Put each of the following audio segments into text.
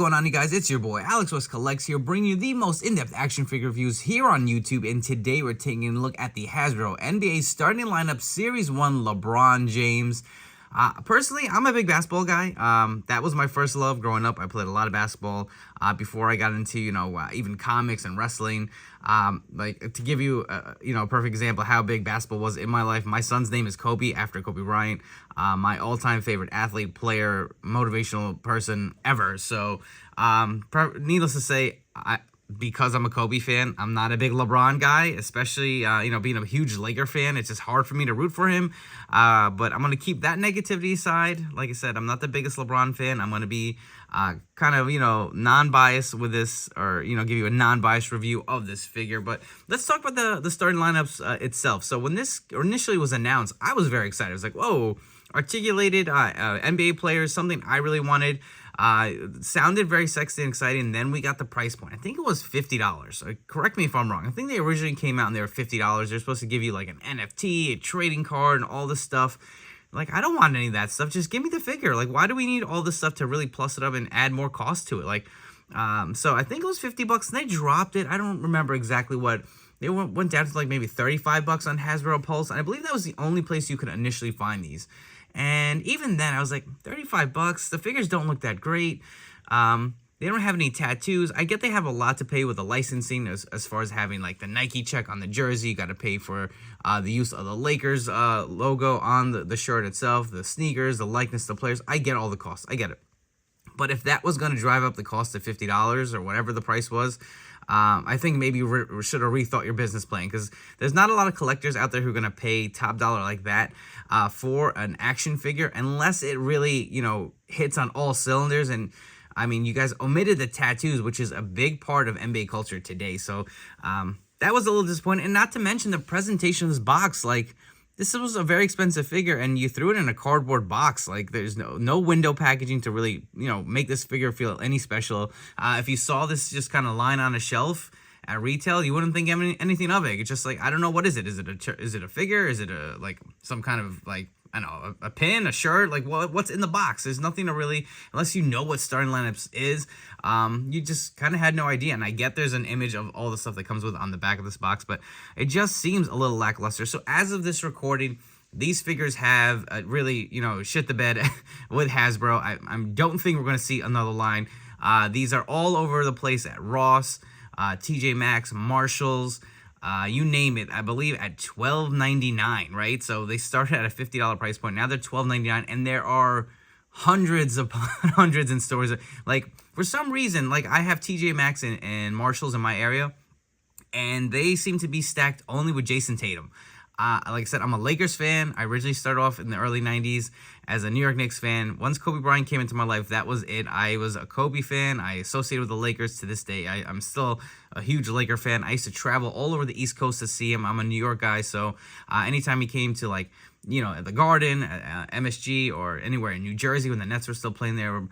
going on, you guys? It's your boy Alex West Collects here, bringing you the most in-depth action figure reviews here on YouTube. And today we're taking a look at the Hasbro NBA starting lineup Series 1 LeBron James. Personally, I'm a big basketball guy. That was my first love growing up. I played a lot of basketball before I got into, even comics and wrestling. Like, to give you, a perfect example of how big basketball was in my life, my son's name is Kobe, after Kobe Bryant, my all-time favorite athlete, player, motivational person ever. So, needless to say, because I'm a Kobe fan, I'm not a big LeBron guy, especially, being a huge Laker fan. It's just hard for me to root for him. But I'm going to keep that negativity aside. Like I said, I'm not the biggest LeBron fan. I'm going to be non-biased with this, or, give you a non-biased review of this figure. But let's talk about the starting lineups itself. So when this initially was announced, I was very excited. I was like, whoa, articulated NBA players, something I really wanted. Sounded very sexy and exciting. And then we got the price point. I think it was $50. Correct me if I'm wrong. I think they originally came out and they were $50. They're supposed to give you like an NFT, a trading card, and all this stuff. Like, I don't want any of that stuff. Just give me the figure. Like, why do we need all this stuff to really plus it up and add more cost to it? Like, so I think it was $50 and they dropped it. I don't remember exactly what. They went down to like maybe $35 on Hasbro Pulse. And I believe that was the only place you could initially find these. And even then, I was like, $35. The figures don't look that great. They don't have any tattoos. I get they have a lot to pay with the licensing as far as having like the Nike check on the jersey. You got to pay for the use of the Lakers logo on the shirt itself, the sneakers, the likeness to players. I get all the costs. I get it. But if that was going to drive up the cost to $50 or whatever the price was, I think maybe you should have rethought your business plan, because there's not a lot of collectors out there who are going to pay top dollar like that for an action figure, unless it really, hits on all cylinders. And I mean, you guys omitted the tattoos, which is a big part of NBA culture today. So that was a little disappointing. And not to mention the presentation of this box. Like, this was a very expensive figure, and you threw it in a cardboard box. Like, there's no window packaging to really, make this figure feel any special. If you saw this just kind of lying on a shelf at retail, you wouldn't think anything of it. It's just like, I don't know, what is it? Is it a figure? Is it some kind of like, I don't know, a pin, a shirt? Like, what's in the box? There's nothing to really, unless you know what starting lineups is, you just kind of had no idea. And I get there's an image of all the stuff that comes with on the back of this box, but it just seems a little lackluster. So as of this recording, these figures have really, shit the bed with Hasbro. I don't think we're going to see another line. These are all over the place at Ross, TJ Maxx, Marshalls, you name it. I believe at $12.99, right? So they started at a $50 price point. Now they're $12.99, and there are hundreds upon hundreds in stores. Like, for some reason, like, I have TJ Maxx and Marshalls in my area, and they seem to be stacked only with Jason Tatum. Like I said, I'm a Lakers fan. I originally started off in the early 90s as a New York Knicks fan. Once Kobe Bryant came into my life, that was it. I was a Kobe fan. I associated with the Lakers to this day. I'm still a huge Laker fan. I used to travel all over the East Coast to see him. I'm a New York guy, so anytime he came to, like, at the Garden, MSG, or anywhere in New Jersey when the Nets were still playing there,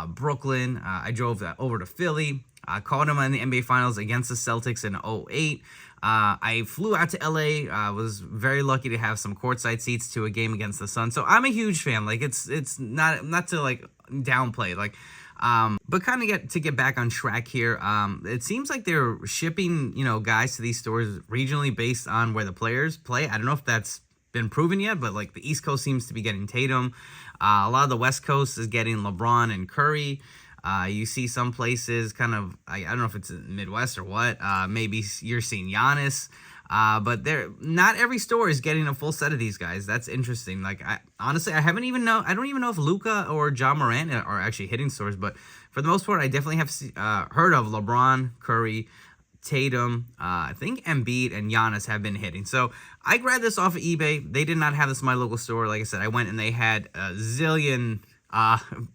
Brooklyn, I drove over to Philly. I caught him in the NBA Finals against the Celtics in 2008. I flew out to LA. I was very lucky to have some courtside seats to a game against the Suns. So I'm a huge fan. Like, it's not to like downplay, like, but kind of get back on track here. It seems like they're shipping, guys to these stores regionally based on where the players play. I don't know if that's been proven yet, but like the East Coast seems to be getting Tatum. A lot of the West Coast is getting LeBron and Curry. You see some places kind of, I don't know if it's Midwest or what, maybe you're seeing Giannis, but not every store is getting a full set of these guys. That's interesting. Like, honestly, I don't even know if Luka or John Morant are actually hitting stores, but for the most part, I definitely have heard of LeBron, Curry, Tatum, I think Embiid and Giannis have been hitting. So I grabbed this off of eBay. They did not have this in my local store. Like I said, I went and they had a zillion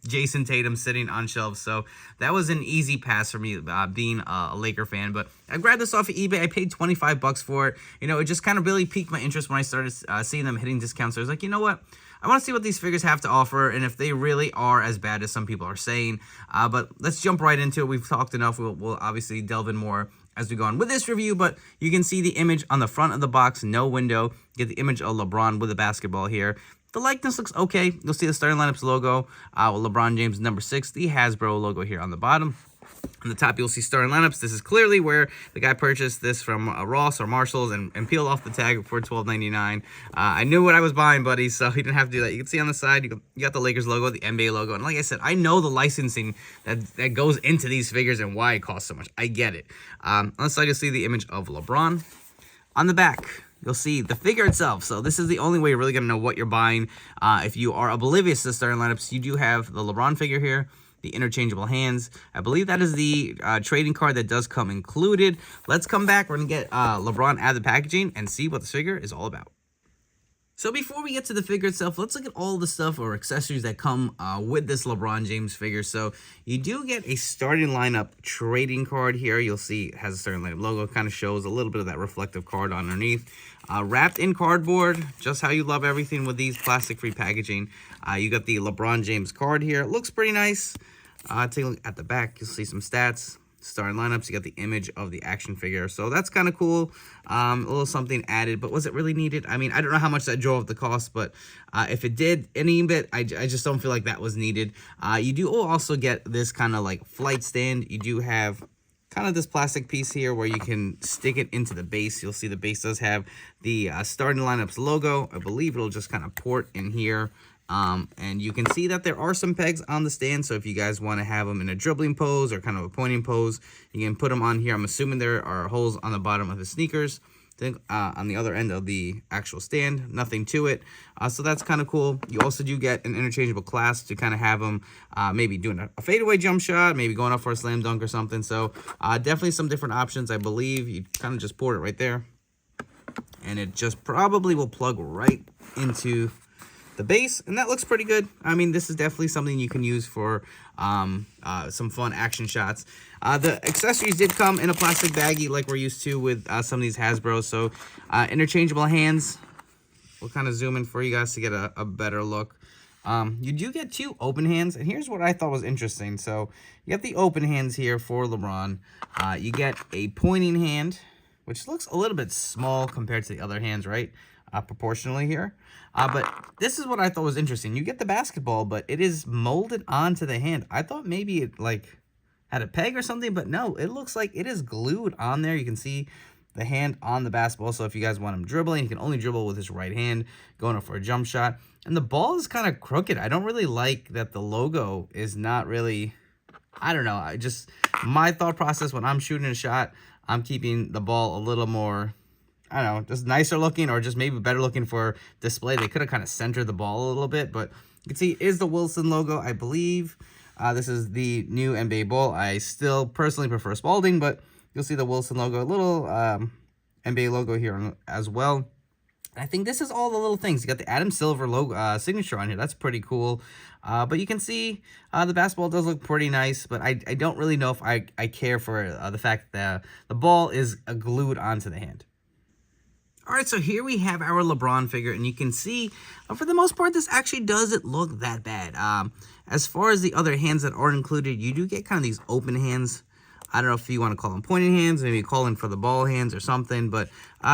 Jason Tatum sitting on shelves, so that was an easy pass for me, being a Laker fan. But I grabbed this off of eBay. I paid $25 for it. It just kind of really piqued my interest when I started seeing them hitting discounts. So I was like, you know what? I want to see what these figures have to offer, and if they really are as bad as some people are saying. But let's jump right into it. We've talked enough. We'll obviously delve in more as we go on with this review, but you can see the image on the front of the box, no window. Get the image of LeBron with the basketball here. The likeness looks okay. You'll see the starting lineups logo with LeBron James number 6, the Hasbro logo here on the bottom. On the top, you'll see starting lineups. This is clearly where the guy purchased this from Ross or Marshalls and peeled off the tag for $12.99. I knew what I was buying, buddy, so he didn't have to do that. You can see on the side, you got the Lakers logo, the NBA logo. And like I said, I know the licensing that goes into these figures and why it costs so much. I get it. On the side, you'll see the image of LeBron. On the back, you'll see the figure itself. So this is the only way you're really going to know what you're buying. If you are oblivious to the starting lineups, you do have the LeBron figure here, the interchangeable hands. I believe that is the trading card that does come included. Let's come back. We're going to get LeBron out of the packaging and see what this figure is all about. So before we get to the figure itself, let's look at all the stuff or accessories that come with this LeBron James figure. So you do get a starting lineup trading card here. You'll see it has a starting lineup logo. Kind of shows a little bit of that reflective card underneath. Wrapped in cardboard, just how you love everything with these plastic-free packaging. You got the LeBron James card here. It looks pretty nice. Take a look at the back. You'll see some stats. Starting lineups, you got the image of the action figure, so that's kind of cool. A little something added, but was it really needed? I mean, I don't know how much that drove up the cost, but if it did any bit, I just don't feel like that was needed. You do also get this kind of like flight stand. You do have kind of this plastic piece here where you can stick it into the base. You'll see the base does have the starting lineups logo. I believe it'll just kind of port in here. And you can see that there are some pegs on the stand, so if you guys want to have them in a dribbling pose or kind of a pointing pose, you can put them on here. I'm assuming there are holes on the bottom of the sneakers. On the other end of the actual stand, nothing to it, so that's kind of cool. You also do get an interchangeable clasp to kind of have them maybe doing a fadeaway jump shot, maybe going up for a slam dunk or something. So definitely some different options. I believe you kind of just port it right there, and it just probably will plug right into the base, and that looks pretty good. I mean, this is definitely something you can use for some fun action shots. The accessories did come in a plastic baggie like we're used to with some of these Hasbros. So interchangeable hands. We'll kind of zoom in for you guys to get a better look. You do get 2 open hands, and here's what I thought was interesting. So you get the open hands here for LeBron. You get a pointing hand, which looks a little bit small compared to the other hands, right? Proportionally here. But this is what I thought was interesting. You get the basketball, but it is molded onto the hand. I thought maybe it like had a peg or something, but no, it looks like it is glued on there. You can see the hand on the basketball. So if you guys want him dribbling, he can only dribble with his right hand, going up for a jump shot. And the ball is kind of crooked. I don't really like that the logo is not really, I don't know. My thought process when I'm shooting a shot, I'm keeping the ball a little more, I don't know, just nicer looking, or just maybe better looking for display. They could have kind of centered the ball a little bit, but you can see it is the Wilson logo, I believe. This is the new NBA ball. I still personally prefer Spalding, but you'll see the Wilson logo, a little NBA logo here as well. I think this is all the little things. You got the Adam Silver logo signature on here. That's pretty cool. But you can see the basketball does look pretty nice, but I don't really know if I care for the fact that the ball is glued onto the hand. All right, so here we have our LeBron figure, and you can see, for the most part, this actually doesn't look that bad. As far as the other hands that aren't included, you do get kind of these open hands. I don't know if you want to call them pointing hands, maybe calling for the ball hands or something, but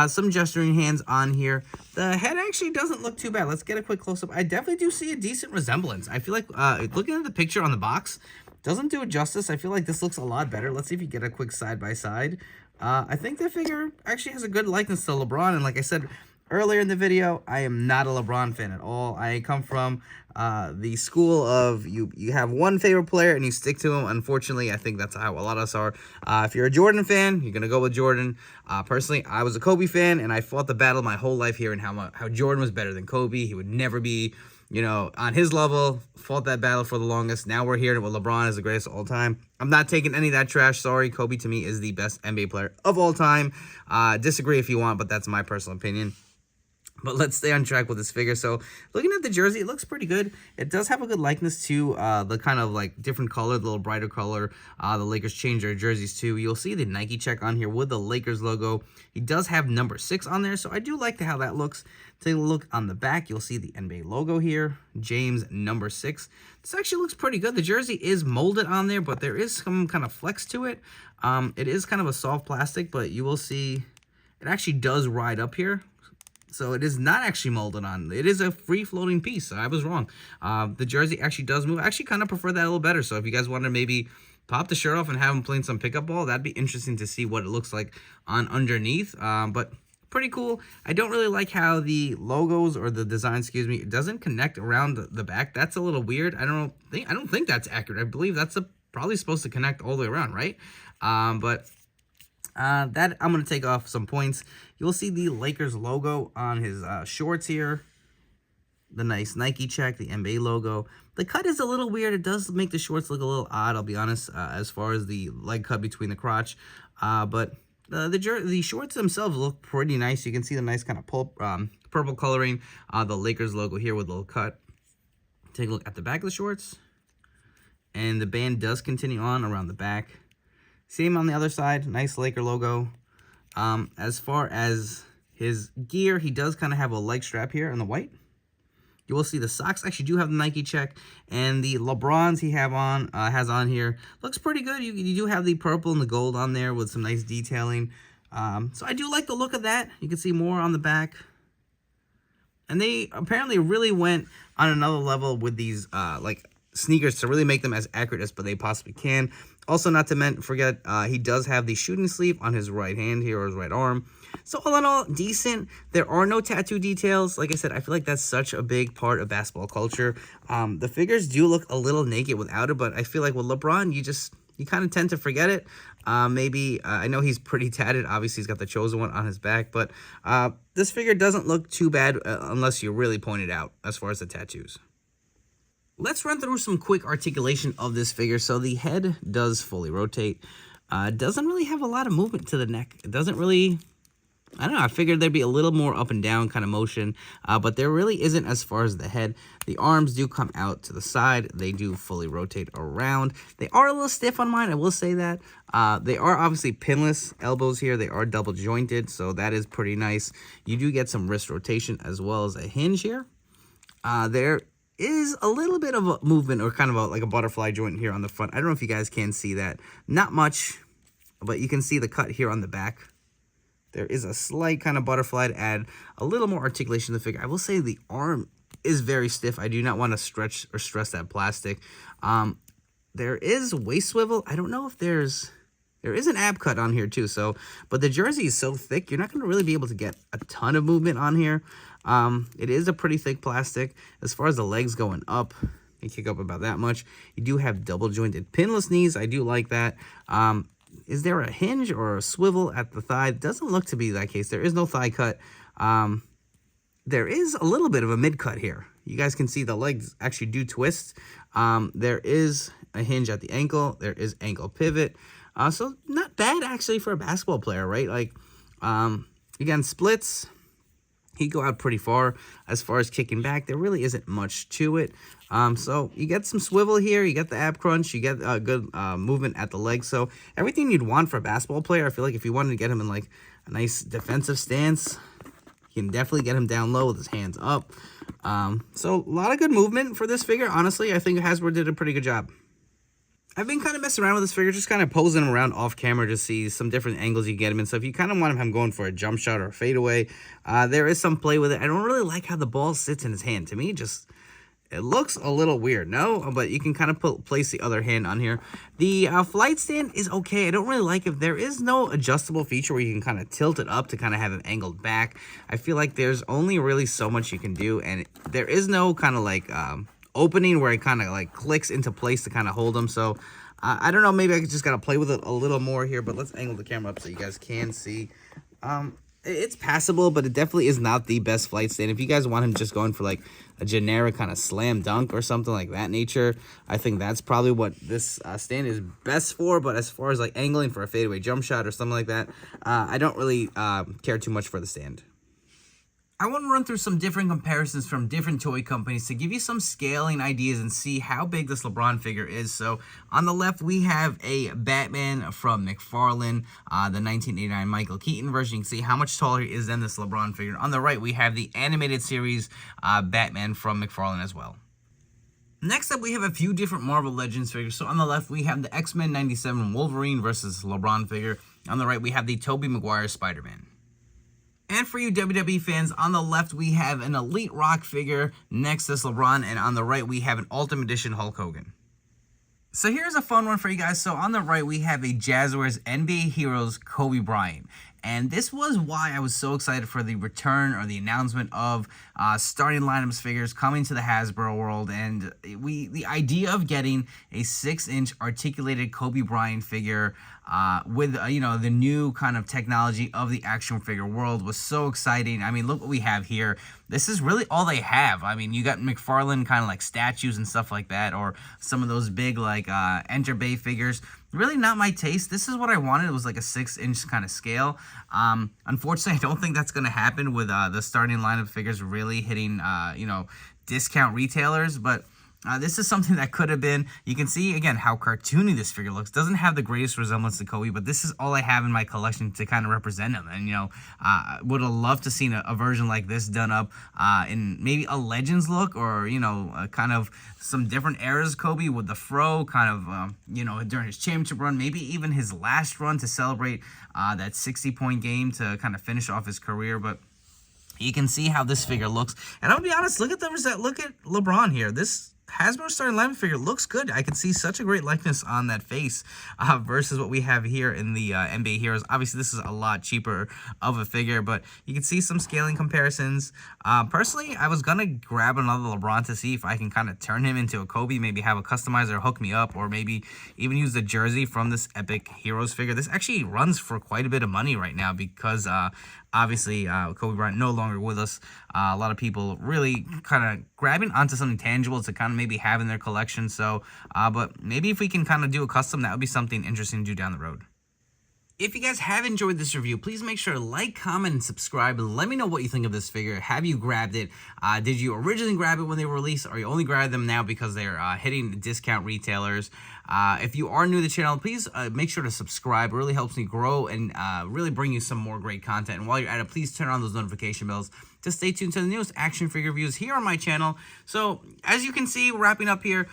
some gesturing hands on here. The head actually doesn't look too bad. Let's get a quick close-up. I definitely do see a decent resemblance. I feel like looking at the picture on the box doesn't do it justice. I feel like this looks a lot better. Let's see if you get a quick side-by-side. I think the figure actually has a good likeness to LeBron, and like I said earlier in the video, I am not a LeBron fan at all. I come from the school of you have one favorite player and you stick to him. Unfortunately, I think that's how a lot of us are. If you're a Jordan fan, you're going to go with Jordan. Personally, I was a Kobe fan, and I fought the battle my whole life here and how Jordan was better than Kobe. He would never be, on his level. Fought that battle for the longest. Now we're here with LeBron as the greatest of all time. I'm not taking any of that trash. Sorry, Kobe to me is the best NBA player of all time. Disagree if you want, but that's my personal opinion. But let's stay on track with this figure. So looking at the jersey, it looks pretty good. It does have a good likeness to the kind of like different color, the little brighter color. The Lakers changed their jerseys too. You'll see the Nike check on here with the Lakers logo. He does have number 6 on there, so I do like how that looks. Take a look on the back. You'll see the NBA logo here, James number 6. This actually looks pretty good. The jersey is molded on there, but there is some kind of flex to it. It is kind of a soft plastic, but you will see it actually does ride up here. So it is not actually molded on. It is a free-floating piece. So I was wrong. The jersey actually does move. I actually kind of prefer that a little better. So if you guys want to maybe pop the shirt off and have him playing some pickup ball, that'd be interesting to see what it looks like on underneath. But pretty cool. I don't really like how the logos or the design, excuse me, it doesn't connect around the back. That's a little weird. I don't think that's accurate. I believe that's probably supposed to connect all the way around, right? That I'm going to take off some points. You'll see the Lakers logo on his shorts here. The nice Nike check, the NBA logo. The cut is a little weird. It does make the shorts look a little odd, I'll be honest, as far as the leg cut between the crotch. But the shorts themselves look pretty nice. You can see the nice kind of purple coloring. The Lakers logo here with a little cut. Take a look at the back of the shorts. And the band does continue on around the back. Same on the other side, nice Laker logo. As far as his gear, he does kind of have a leg strap here in the white. You will see the socks actually do have the Nike check, and the LeBrons he has on here looks pretty good. You do have the purple and the gold on there with some nice detailing. So I do like the look of that. You can see more on the back. And they apparently really went on another level with these like sneakers to really make them as accurate as they possibly can. Also, not to forget, he does have the shooting sleeve on his right hand here, or his right arm. So all in all, decent. There are no tattoo details. Like I said, I feel like that's such a big part of basketball culture. The figures do look a little naked without it, but I feel like with LeBron, you kind of tend to forget it. I know he's pretty tatted. Obviously, he's got the chosen one on his back, but this figure doesn't look too bad unless you really point it out as far as the tattoos. Let's run through some quick articulation of this figure. So the head does fully rotate. Doesn't really have a lot of movement to the neck. It doesn't really, I don't know, I figured there'd be a little more up and down kind of motion, but there really isn't as far as the head. The arms do come out to the side. They do fully rotate around. They are a little stiff on mine, I will say that. They are obviously pinless elbows here. They are double jointed, so that is pretty nice. You do get some wrist rotation as well as a hinge here. There is a little bit of a movement, or kind of like a butterfly joint here on the front. I don't know if you guys can see that. Not much, but you can see the cut here on the back. There is a slight kind of butterfly to add a little more articulation to the figure. I will say the arm is very stiff. I do not want to stretch or stress that plastic. There is waist swivel. I don't know if there is an ab cut on here too. But the jersey is so thick, you're not going to really be able to get a ton of movement on here. It is a pretty thick plastic. As far as the legs going up, they kick up about that much. You do have double jointed pinless knees. I do like that. Is there a hinge or a swivel at the thigh? It doesn't look to be that case. There is no thigh cut. There is a little bit of a mid cut here. You guys can see the legs actually do twist. There is a hinge at the ankle. There is ankle pivot. So not bad actually for a basketball player, right? Like, again, splits, he'd go out pretty far. As far as kicking back, there really isn't much to it. So you get some swivel here, you get the ab crunch, you get a good movement at the legs. So everything you'd want for a basketball player. I feel like if you wanted to get him in like a nice defensive stance, you can definitely get him down low with his hands up. So a lot of good movement for this figure. Honestly, I think Hasbro did a pretty good job. I've been kind of messing around with this figure, just kind of posing him around off camera to see some different angles you get him in. So if you kind of want him going for a jump shot or a fadeaway, there is some play with it. I don't really like how the ball sits in his hand. To me, it looks a little weird, no? But you can kind of place the other hand on here. The flight stand is okay. I don't really like it. There is no adjustable feature where you can kind of tilt it up to kind of have it angled back. I feel like there's only really so much you can do, and there is no kind of like opening where it kind of like clicks into place to kind of hold them. So I don't know, maybe I just gotta play with it a little more here, but let's angle the camera up so you guys can see. It's passable, but it definitely is not the best flight stand. If you guys want him just going for like a generic kind of slam dunk or something like that nature, I think that's probably what this stand is best for. But as far as like angling for a fadeaway jump shot or something like that, I don't really care too much for the stand. I want to run through some different comparisons from different toy companies to give you some scaling ideas and see how big this LeBron figure is. So on the left, we have a Batman from McFarlane, the 1989 Michael Keaton version. You can see how much taller he is than this LeBron figure. On the right, we have the animated series Batman from McFarlane as well. Next up, we have a few different Marvel Legends figures. So on the left, we have the X-Men 97 Wolverine versus LeBron figure. On the right, we have the Tobey Maguire Spider-Man. And for you WWE fans, on the left we have an Elite Rock figure next to LeBron, and on the right we have an Ultimate Edition Hulk Hogan. So here's a fun one for you guys. So on the right, we have a Jazzwares NBA Heroes Kobe Bryant. And this was why I was so excited for the return or the announcement of starting lineups figures coming to the Hasbro world. And the idea of getting a 6-inch articulated Kobe Bryant figure with the new kind of technology of the action figure world was so exciting. I mean, look what we have here. This is really all they have. I mean, you got McFarlane kind of like statues and stuff like that, or some of those big like Enter Bay figures. Really not my taste. This is what I wanted. It was like a 6-inch kind of scale. Unfortunately, I don't think that's going to happen with the starting lineup figures really hitting, discount retailers. But this is something that could have been. You can see, again, how cartoony this figure looks. Doesn't have the greatest resemblance to Kobe, but this is all I have in my collection to kind of represent him. And, would have loved to seen a version like this done up in maybe a Legends look, or, kind of some different eras of Kobe with the fro, kind of, during his championship run, maybe even his last run to celebrate that 60-point game to kind of finish off his career. But you can see how this figure looks. And I'll be honest, look at LeBron here. This Hasbro starting lineup figure looks good. I can see such a great likeness on that face versus what we have here in the NBA Heroes. Obviously, this is a lot cheaper of a figure, but you can see some scaling comparisons. Personally, I was going to grab another LeBron to see if I can kind of turn him into a Kobe, maybe have a customizer hook me up, or maybe even use the jersey from this Epic Heroes figure. This actually runs for quite a bit of money right now because obviously, Kobe Bryant no longer with us. A lot of people really kind of grabbing onto something tangible to kind of maybe have in their collection. So, but maybe if we can kind of do a custom, that would be something interesting to do down the road. If you guys have enjoyed this review, please make sure to like, comment, and subscribe, and let me know what you think of this figure. Have you grabbed it? Did you originally grab it when they were released, or you only grabbed them now because they're hitting discount retailers? If you are new to the channel, please make sure to subscribe. It really helps me grow and really bring you some more great content. And while you're at it, please turn on those notification bells to stay tuned to the newest action figure reviews here on my channel. So, as you can see, wrapping up here,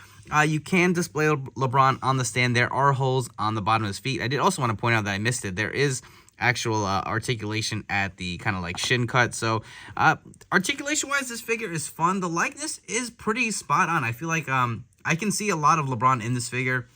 you can display LeBron on the stand. There are holes on the bottom of his feet. I did also want to point out that I missed it. There is actual articulation at the kind of like shin cut. So articulation-wise, this figure is fun. The likeness is pretty spot on. I feel like I can see a lot of LeBron in this figure.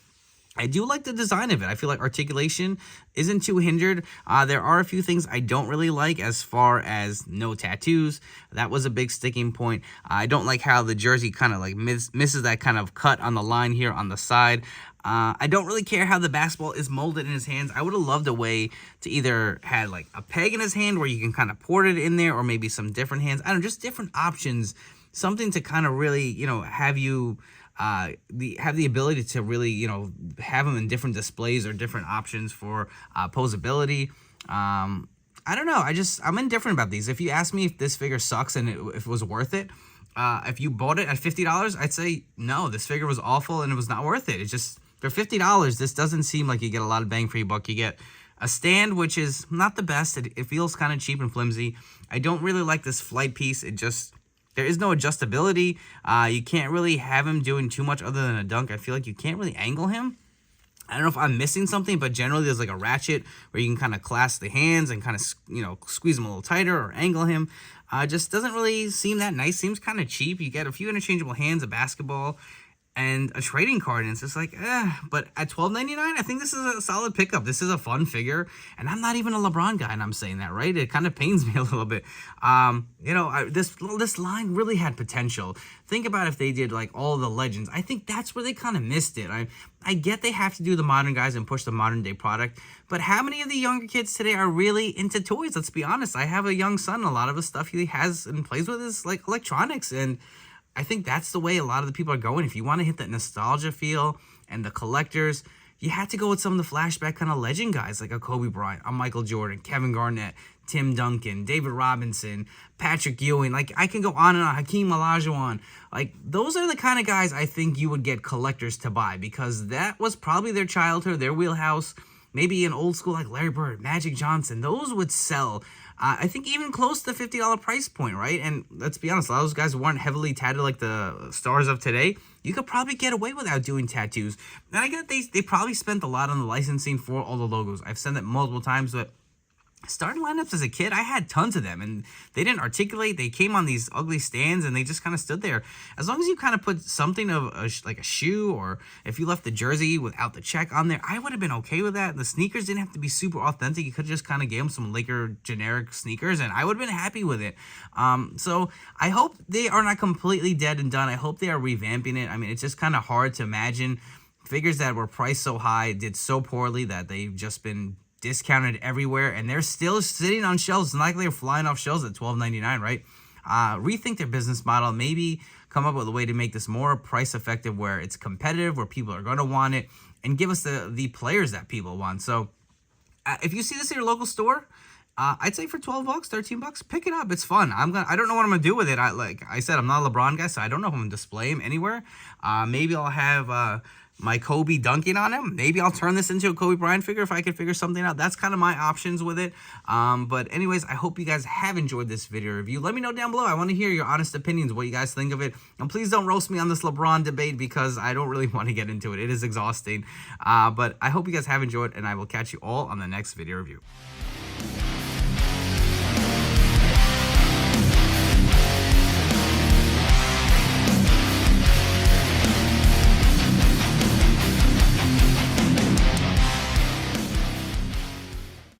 I do like the design of it. I feel like articulation isn't too hindered. There are a few things I don't really like as far as no tattoos. That was a big sticking point. I don't like how the jersey kind of like misses that kind of cut on the line here on the side. I don't really care how the basketball is molded in his hands. I would have loved a way to either have like a peg in his hand where you can kind of port it in there, or maybe some different hands. I don't know, just different options. Something to kind of really, have you have the ability to really, have them in different displays or different options for posability. I don't know. I'm indifferent about these. If you ask me if this figure sucks and if it was worth it, if you bought it at $50, I'd say no, this figure was awful and it was not worth it. It's just, for $50, this doesn't seem like you get a lot of bang for your buck. You get a stand, which is not the best. It feels kind of cheap and flimsy. I don't really like this flight piece. There is no adjustability. You can't really have him doing too much other than a dunk. I feel like you can't really angle him. I don't know if I'm missing something, but generally there's like a ratchet where you can kind of clasp the hands and kind of, squeeze him a little tighter or angle him. Just doesn't really seem that nice. Seems kind of cheap. You get a few interchangeable hands, a basketball, and a trading card, and it's just like, but at $12.99, I think this is a solid pickup. This is a fun figure, and I'm not even a LeBron guy, and I'm saying that, right? It kind of pains me a little bit. This line really had potential. Think about if they did like all the Legends. I think that's where they kind of missed it. I get they have to do the modern guys and push the modern day product, but how many of the younger kids today are really into toys? Let's be honest. I have a young son. A lot of the stuff he has and plays with is like electronics, and I think that's the way a lot of the people are going. If you want to hit that nostalgia feel and the collectors, you had to go with some of the flashback kind of legend guys like a Kobe Bryant, a Michael Jordan, Kevin Garnett, Tim Duncan, David Robinson, Patrick Ewing. Like, I can go on and on. Hakeem Olajuwon. Like, those are the kind of guys I think you would get collectors to buy, because that was probably their childhood, their wheelhouse. Maybe an old school like Larry Bird, Magic Johnson. Those would sell. I think even close to the $50 price point, right? And let's be honest, a lot of those guys weren't heavily tatted like the stars of today. You could probably get away without doing tattoos. And I get they probably spent a lot on the licensing for all the logos. I've said that multiple times, but starting lineups as a kid, I had tons of them, and they didn't articulate. They came on these ugly stands, and they just kind of stood there. As long as you kind of put something of like a shoe, or if you left the jersey without the check on there, I would have been okay with that. The sneakers didn't have to be super authentic. You could just kind of give them some Laker generic sneakers, and I would have been happy with it. So I hope they are not completely dead and done. I hope they are revamping it. I mean, it's just kind of hard to imagine figures that were priced so high, did so poorly, that they've just been discounted everywhere, and they're still sitting on shelves. It's not like they're flying off shelves at $12.99, right? Rethink their business model. Maybe come up with a way to make this more price effective, where it's competitive, where people are going to want it, and give us the players that people want. So if you see this at your local store, I'd say for $12, $13, pick it up. It's fun. I don't know what I'm gonna do with it. Like I said, I'm not a LeBron guy, so I don't know if I'm gonna display him anywhere. Maybe I'll have my Kobe dunking on him. Maybe I'll turn this into a Kobe Bryant figure if I can figure something out. That's kind of my options with it. But anyways, I hope you guys have enjoyed this video review. Let me know down below. I want to hear your honest opinions, what you guys think of it. And please don't roast me on this LeBron debate, because I don't really want to get into it. It is exhausting. But I hope you guys have enjoyed, and I will catch you all on the next video review.